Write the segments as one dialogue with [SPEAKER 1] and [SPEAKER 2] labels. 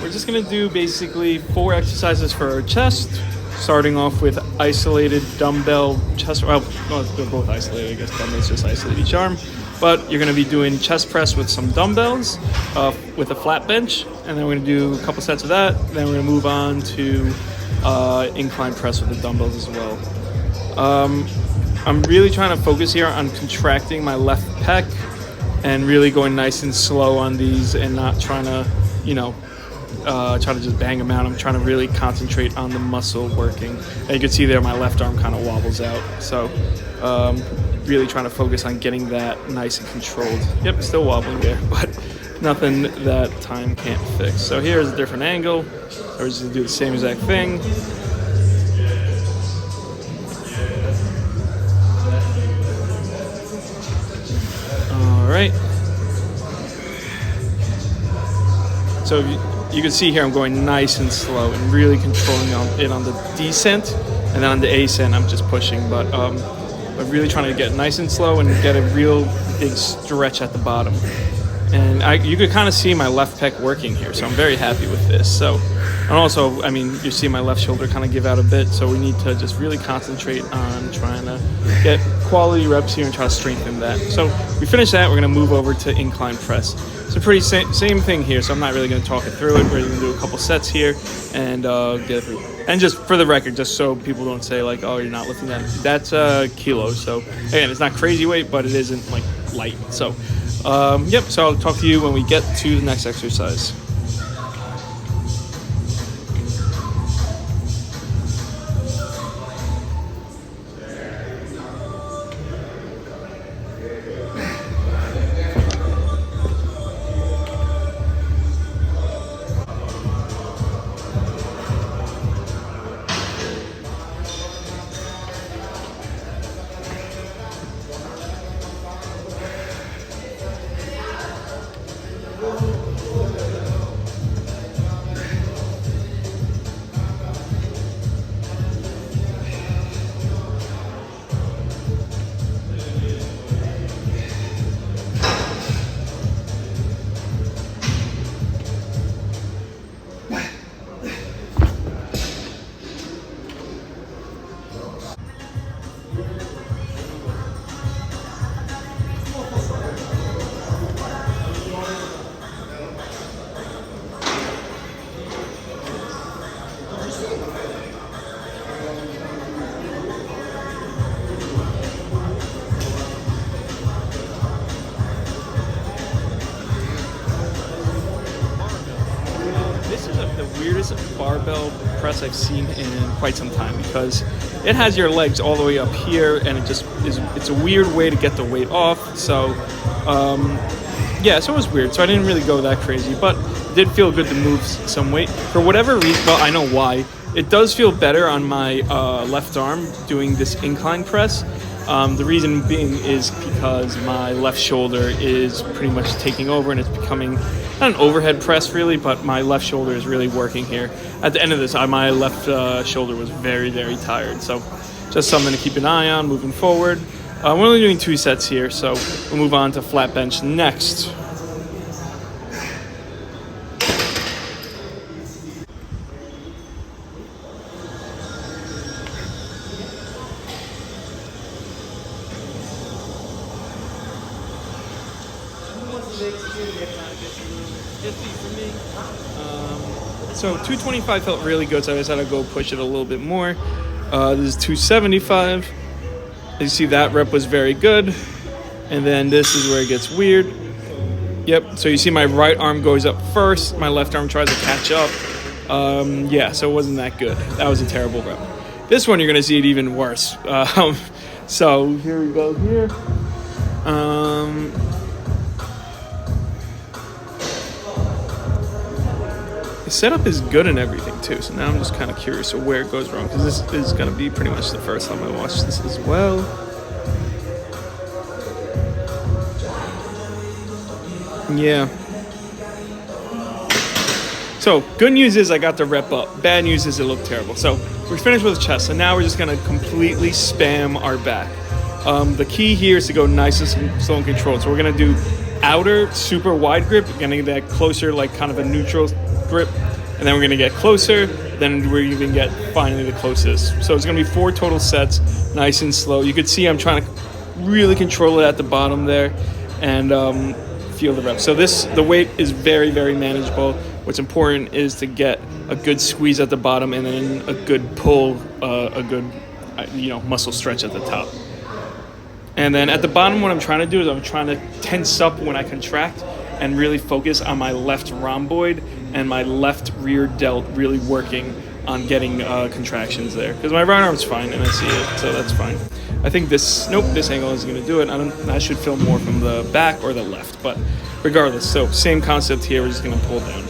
[SPEAKER 1] we're just gonna do basically 4 exercises for our chest, starting off with isolated dumbbell chest. Well, they're both isolated. I guess dumbbells just isolate each arm. But you're gonna be doing chest press with some dumbbells, with a flat bench, and then we're gonna do a couple sets of that. Then we're gonna move on to incline press with the dumbbells as well. I'm really trying to focus here on contracting my left pec and really going nice and slow on these and not trying to, try to just bang them out. I'm trying to really concentrate on the muscle working. And you can see there my left arm kind of wobbles out. So really trying to focus on getting that nice and controlled. Yep, still wobbling there, but nothing that time can't fix. So here's a different angle. So we're just gonna do the same exact thing. All right. So you can see here I'm going nice and slow and really controlling it on the descent, and then on the ascent I'm just pushing. But I'm really trying to get nice and slow and get a real big stretch at the bottom. And you could kind of see my left pec working here, so I'm very happy with this. So, and also, I mean, you see my left shoulder kind of give out a bit, so we need to just really concentrate on trying to get quality reps here and try to strengthen that. So we finish that, we're going to move over to incline press. So pretty same thing here, so I'm not really going to talk it through it. We're going to do a couple sets here and get it through. And just for the record, just so people don't say like, oh, you're not lifting that. That's kilos. So again, it's not crazy weight, but it isn't like light. So yep, so I'll talk to you when we get to the next exercise. Weirdest barbell press I've seen in quite some time, because it has your legs all the way up here and it just is, it's a weird way to get the weight off. So yeah, so it was weird. So I didn't really go that crazy, but it did feel good to move some weight for whatever reason. Well, I know why. It does feel better on my left arm doing this incline press. The reason being is because my left shoulder is pretty much taking over and it's becoming not an overhead press really, but my left shoulder is really working here. At the end of this, my left shoulder was very, very tired. So just something to keep an eye on moving forward. We're only doing 2 sets here, so we'll move on to flat bench next. So 225 felt really good, so I decided to go push it a little bit more. This is 275. As you see, that rep was very good. And then this is where it gets weird. Yep, so you see my right arm goes up first, my left arm tries to catch up. Yeah, so it wasn't that good. That was a terrible rep. This one, you're gonna see it even worse. So here we go here. The setup is good and everything too, so now I'm just kind of curious of where it goes wrong, because this is going to be pretty much the first time I watch this as well. Yeah. So good news is I got the rep up. Bad news is it looked terrible. So we're finished with the chest, so now we're just going to completely spam our back. The key here is to go nice and slow and controlled. So we're going to do outer super wide grip. We're going to get that closer, like kind of a neutral grip, and then we're gonna get closer, then we're even get finally the closest. So it's gonna be 4 total sets, nice and slow. You can see I'm trying to really control it at the bottom there, and feel the reps. So the weight is very, very manageable. What's important is to get a good squeeze at the bottom and then a good pull, a good muscle stretch at the top. And then at the bottom, what I'm trying to do is I'm trying to tense up when I contract and really focus on my left rhomboid and my left rear delt really working on getting contractions there. Because my right arm's fine and I see it, so that's fine. I think this angle is going to do it. I should film more from the back or the left, but regardless. So same concept here, we're just going to pull down.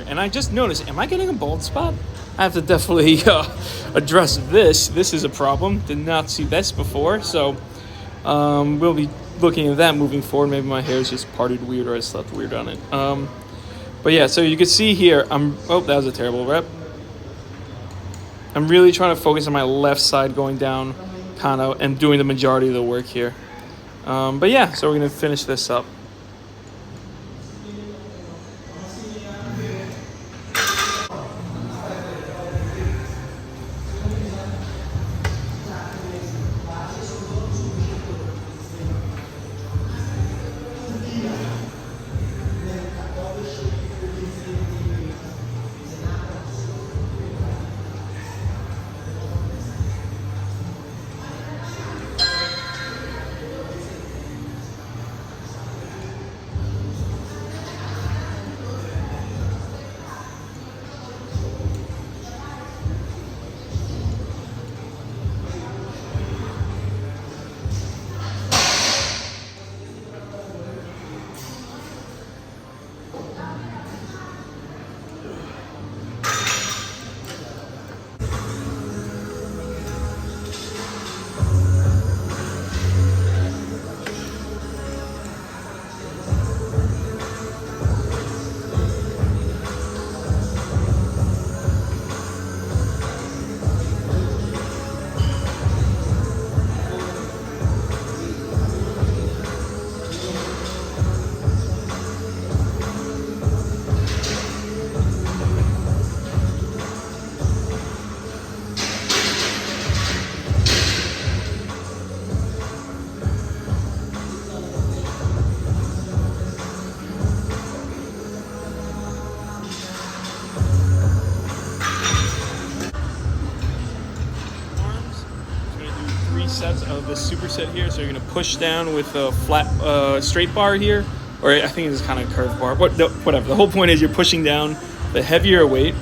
[SPEAKER 1] And I just noticed, am I getting a bald spot? I have to definitely address this. This is a problem. Did not see this before, so we'll be looking at that moving forward. Maybe my hair is just parted weird or I slept weird on it. But yeah, so you can see here, that was a terrible rep. I'm really trying to focus on my left side going down, kind of, and doing the majority of the work here. But yeah, so we're going to finish this up. sets of the superset here. So you're going to push down with a flat straight bar here, or I think it's kind of curved bar, but whatever. The whole point is you're pushing down the heavier weight,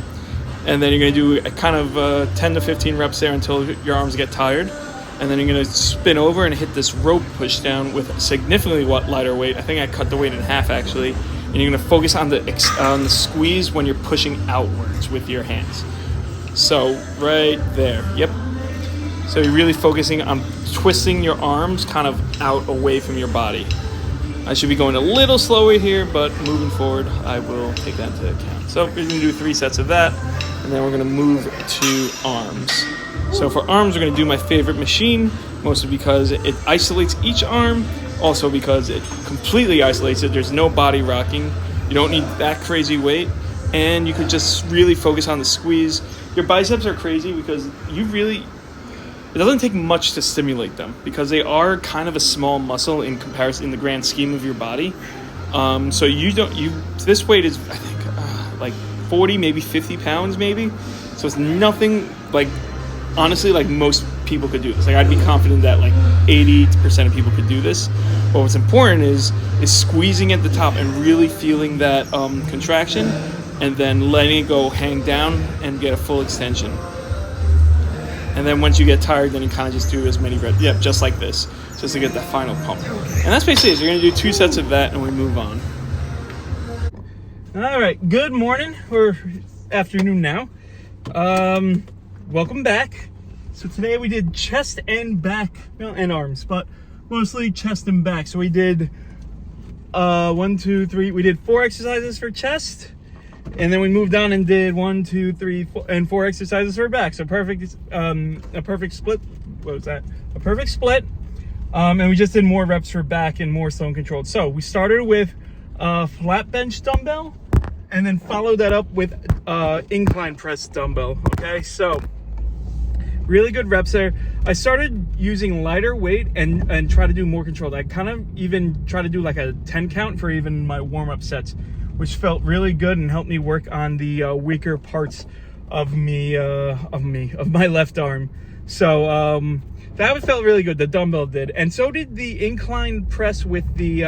[SPEAKER 1] and then you're going to do a kind of 10 to 15 reps there until your arms get tired. And then you're going to spin over and hit this rope push down with significantly lighter weight. I think I cut the weight in half actually. And you're going to focus on the squeeze when you're pushing outwards with your hands. So right there, yep. So you're really focusing on twisting your arms kind of out away from your body. I should be going a little slower here, but moving forward, I will take that into account. So we're going to do 3 sets of that, and then we're going to move to arms. So for arms, we're going to do my favorite machine, mostly because it isolates each arm, also because it completely isolates it. There's no body rocking. You don't need that crazy weight, and you could just really focus on the squeeze. Your biceps are crazy because it doesn't take much to stimulate them because they are kind of a small muscle in comparison in the grand scheme of your body. So this weight is, I think, like 40, maybe 50 pounds maybe. So it's nothing like, honestly, like most people could do this. Like I'd be confident that like 80% of people could do this. But what's important is squeezing at the top and really feeling that contraction, and then letting it go hang down and get a full extension. And then once you get tired, then you kind of just do as many reps, just like this, just to get that final pump. And that's basically it. So you're going to do 2 sets of that, and we move on. All right, good morning or afternoon now. Welcome back. So today we did chest and back, and arms, but mostly chest and back. So we did 1, 2, 3. We did 4 exercises for chest, and then we moved on and did 1, 2, 3, 4, and 4 exercises for back. So a perfect split. What was that? A perfect split. And we just did more reps for back and more slow and controlled. So we started with flat bench dumbbell, and then followed that up with incline press dumbbell. Okay, so really good reps there. I started using lighter weight and try to do more controlled. I kind of even try to do like a 10 count for even my warm-up sets, which felt really good and helped me work on the weaker parts of my left arm. So that felt really good. The dumbbell did, and so did the incline press with the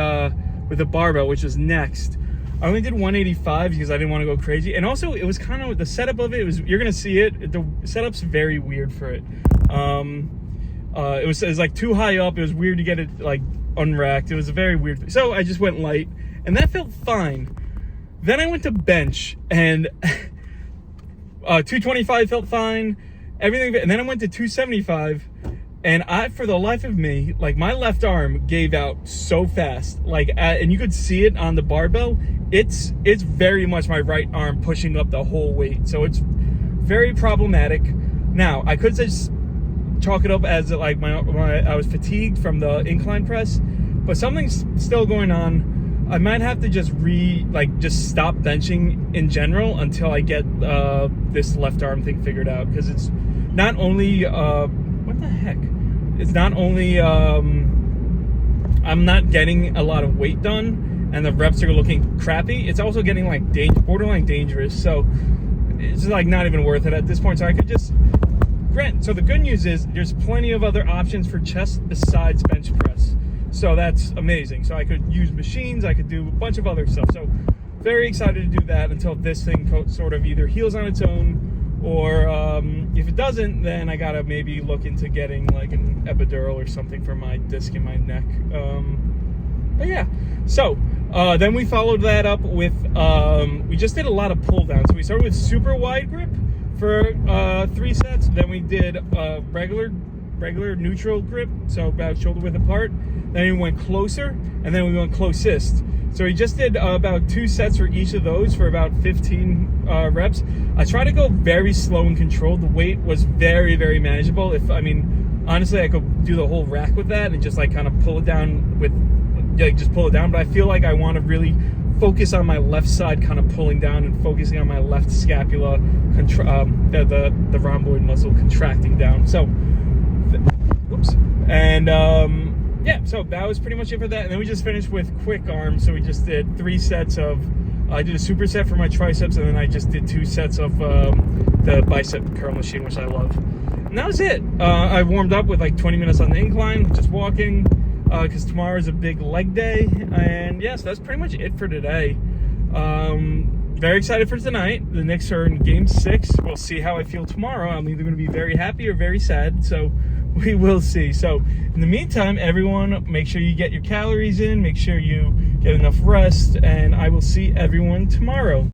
[SPEAKER 1] barbell, which was next. I only did 185 because I didn't want to go crazy, and also it was kind of the setup of it was, you're gonna see it. The setup's very weird for it. It was like too high up. It was weird to get it like unracked. It was a very weird thing. So I just went light, and that felt fine. Then I went to bench, and 225 felt fine. Everything, and then I went to 275. And for the life of me, like my left arm gave out so fast, and you could see it on the barbell. It's very much my right arm pushing up the whole weight, so it's very problematic. Now I could just chalk it up as like I was fatigued from the incline press, but something's still going on. I might have to just stop benching in general until I get this left arm thing figured out, because it's not only what the heck. It's not only I'm not getting a lot of weight done and the reps are looking crappy, it's also getting like borderline dangerous. So it's like not even worth it at this point. So I could just so the good news is there's plenty of other options for chest besides bench press. So that's amazing. So I could use machines, I could do a bunch of other stuff. So very excited to do that until this thing sort of either heals on its own, or if it doesn't, then I gotta maybe look into getting like an epidural or something for my disc in my neck. But yeah, so then we followed that up with we just did a lot of pull downs. So we started with super wide grip for 3 sets. Then we did regular neutral grip, so about shoulder width apart. Then we went closer, and then we went closest. So we just did about 2 sets for each of those for about 15 reps. I try to go very slow and controlled. The weight was very, very manageable. Honestly, I could do the whole rack with that and just like kind of pull it down But I feel like I want to really focus on my left side, kind of pulling down and focusing on my left scapula, the rhomboid muscle contracting down. So, yeah, so that was pretty much it for that. And then we just finished with quick arms. So we just did 3 sets of, I did a superset for my triceps, and then I just did 2 sets of the bicep curl machine, which I love. And that was it. I warmed up with like 20 minutes on the incline, just walking, because tomorrow is a big leg day. And yes, that's pretty much it for today. Very excited for tonight. The Knicks are in game 6. We'll see how I feel tomorrow. I'm either going to be very happy or very sad, so we will see. So in the meantime, everyone, make sure you get your calories in, make sure you get enough rest, and I will see everyone tomorrow.